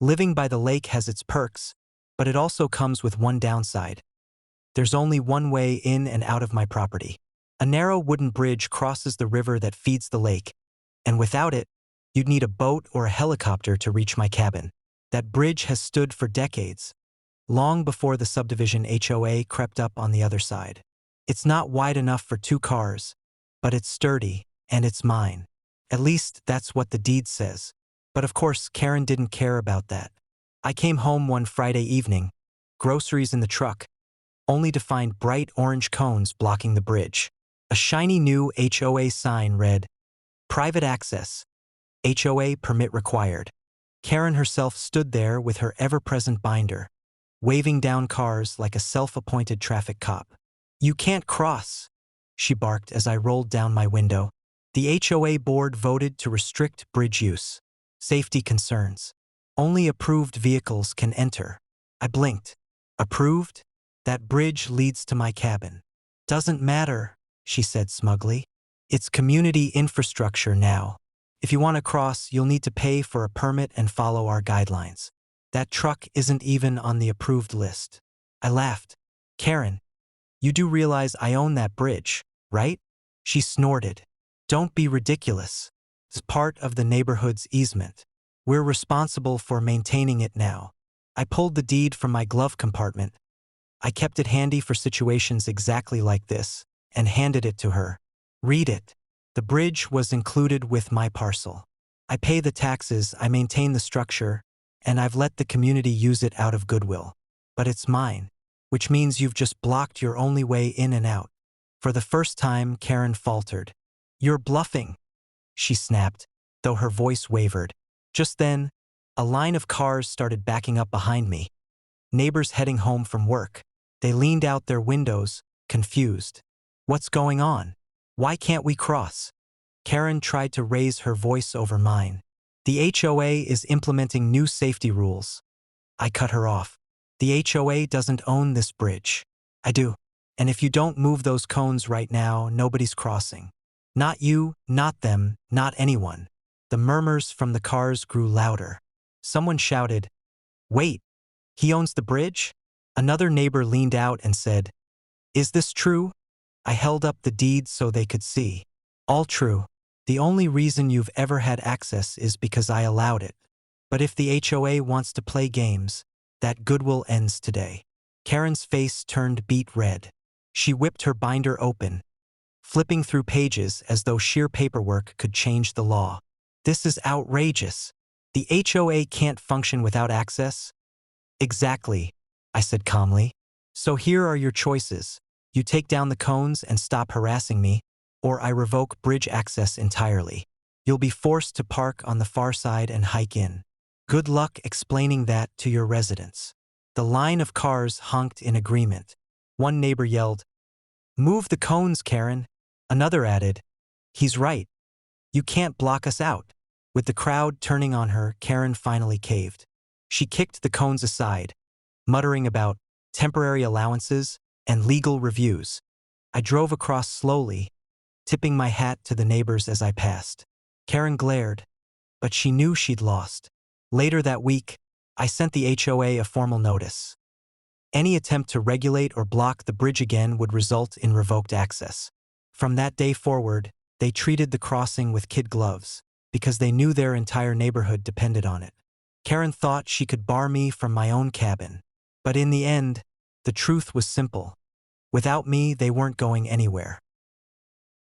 Living by the lake has its perks, but it also comes with one downside. There's only one way in and out of my property. A narrow wooden bridge crosses the river that feeds the lake, and without it, you'd need a boat or a helicopter to reach my cabin. That bridge has stood for decades, long before the subdivision HOA crept up on the other side. It's not wide enough for 2 cars, but it's sturdy, and it's mine. At least that's what the deed says. But of course, Karen didn't care about that. I came home one Friday evening, groceries in the truck, only to find bright orange cones blocking the bridge. A shiny new HOA sign read, "Private access. HOA permit required." Karen herself stood there with her ever-present binder, waving down cars like a self-appointed traffic cop. "You can't cross," she barked as I rolled down my window. The HOA board voted to restrict bridge use. Safety concerns. Only approved vehicles can enter. I blinked. Approved? That bridge leads to my cabin. "Doesn't matter," she said smugly. "It's community infrastructure now. If you want to cross, you'll need to pay for a permit and follow our guidelines. That truck isn't even on the approved list." I laughed. "Karen, you do realize I own that bridge, right?" She snorted. "Don't be ridiculous. It's part of the neighborhood's easement. We're responsible for maintaining it now." I pulled the deed from my glove compartment. I kept it handy for situations exactly like this, and handed it to her. "Read it. The bridge was included with my parcel. I pay the taxes, I maintain the structure, and I've let the community use it out of goodwill. But it's mine, which means you've just blocked your only way in and out." For the first time, Karen faltered. "You're bluffing," she snapped, though her voice wavered. Just then, a line of cars started backing up behind me. Neighbors heading home from work. They leaned out their windows, confused. "What's going on? Why can't we cross?" Karen tried to raise her voice over mine. "The HOA is implementing new safety rules." I cut her off. "The HOA doesn't own this bridge." "I do. And if you don't move those cones right now, nobody's crossing. Not you, not them, not anyone." The murmurs from the cars grew louder. Someone shouted, "Wait, he owns the bridge?" Another neighbor leaned out and said, "Is this true?" I held up the deed so they could see. "All true. The only reason you've ever had access is because I allowed it. But if the HOA wants to play games, that goodwill ends today." Karen's face turned beet red. She whipped her binder open, flipping through pages as though sheer paperwork could change the law. "This is outrageous. The HOA can't function without access." "Exactly," I said calmly. "So here are your choices. You take down the cones and stop harassing me, or I revoke bridge access entirely. You'll be forced to park on the far side and hike in. Good luck explaining that to your residents." The line of cars honked in agreement. One neighbor yelled, "Move the cones, Karen." Another added, "He's right. You can't block us out." With the crowd turning on her, Karen finally caved. She kicked the cones aside, muttering about temporary allowances and legal reviews. I drove across slowly, tipping my hat to the neighbors as I passed. Karen glared, but she knew she'd lost. Later that week, I sent the HOA a formal notice. Any attempt to regulate or block the bridge again would result in revoked access. From that day forward, they treated the crossing with kid gloves, because they knew their entire neighborhood depended on it. Karen thought she could bar me from my own cabin. But in the end, the truth was simple. Without me, they weren't going anywhere.